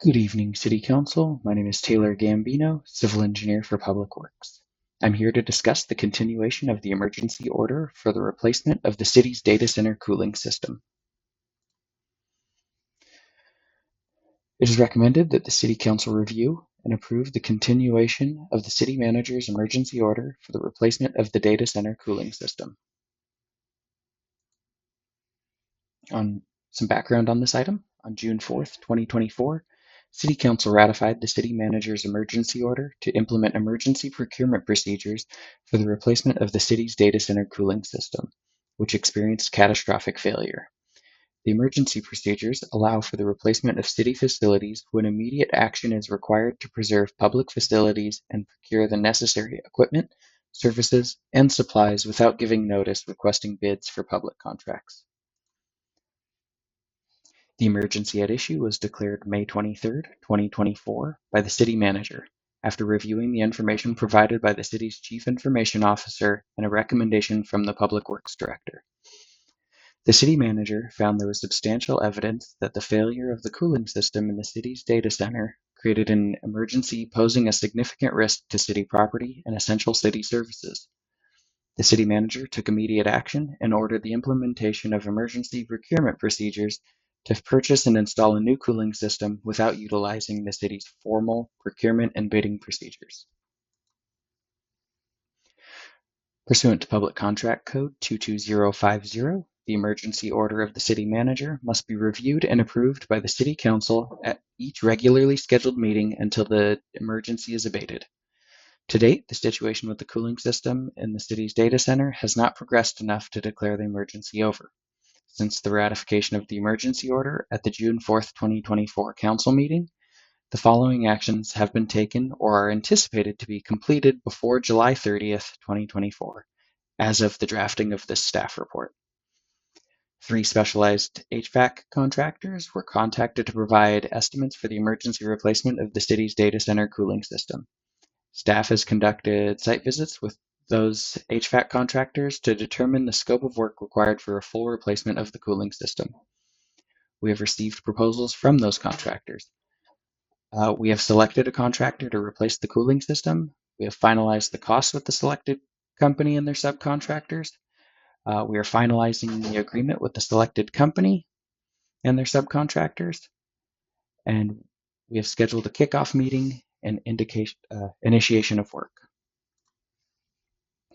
Good evening, City Council. My name is Taylor Gambino, Civil Engineer for Public Works. I'm here to discuss the continuation of the emergency order for the replacement of the city's data center cooling system. It is recommended that the City Council review and approve the continuation of the City Manager's emergency order for the replacement of the data center cooling system. On some background on this item, on June 4th, 2024, City Council ratified the City Manager's emergency order to implement emergency procurement procedures for the replacement of the city's data center cooling system, which experienced catastrophic failure. The emergency procedures allow for the replacement of city facilities when immediate action is required to preserve public facilities and procure the necessary equipment, services, and supplies without giving notice requesting bids for public contracts. The emergency at issue was declared May 23rd, 2024 by the City Manager, after reviewing the information provided by the City's Chief Information Officer and a recommendation from the Public Works Director. The City Manager found there was substantial evidence that the failure of the cooling system in the city's data center created an emergency posing a significant risk to city property and essential city services. The City Manager took immediate action and ordered the implementation of emergency procurement procedures to purchase and install a new cooling system without utilizing the city's formal procurement and bidding procedures. Pursuant to Public Contract Code 22050, the emergency order of the City Manager must be reviewed and approved by the City Council at each regularly scheduled meeting until the emergency is abated. To date, the situation with the cooling system in the city's data center has not progressed enough to declare the emergency over. Since the ratification of the emergency order at the June 4th, 2024 council meeting, the following actions have been taken or are anticipated to be completed before July 30th, 2024, as of the drafting of this staff report. 3 specialized HVAC contractors were contacted to provide estimates for the emergency replacement of the city's data center cooling system. Staff has conducted site visits with those HVAC contractors to determine the scope of work required for a full replacement of the cooling system. We have received proposals from those contractors. We have selected a contractor to replace the cooling system. We have finalized the costs with the selected company and their subcontractors. We are finalizing the agreement with the selected company and their subcontractors. And we have scheduled a kickoff meeting and initiation of work.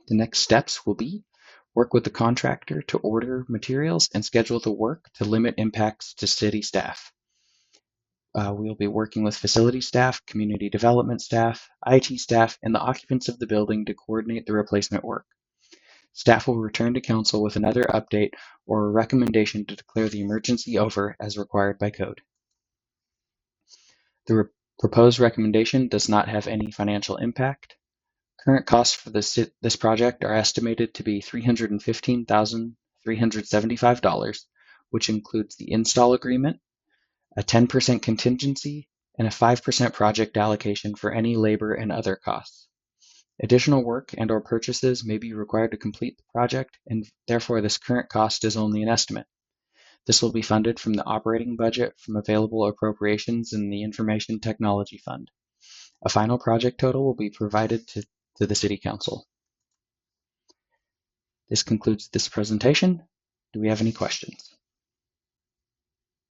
The next steps will be work with the contractor to order materials and schedule the work to limit impacts to city staff. We will be working with facility staff, community development staff, IT staff, and the occupants of the building to coordinate the replacement work. Staff will return to council with another update or a recommendation to declare the emergency over as required by code. The proposed recommendation does not have any financial impact. Current costs for this project are estimated to be $315,375, which includes the install agreement, a 10% contingency, and a 5% project allocation for any labor and other costs. Additional work and/or purchases may be required to complete the project, and therefore this current cost is only an estimate. This will be funded from the operating budget from available appropriations in the Information Technology Fund. A final project total will be provided to the City Council. This concludes this presentation. Do we have any questions?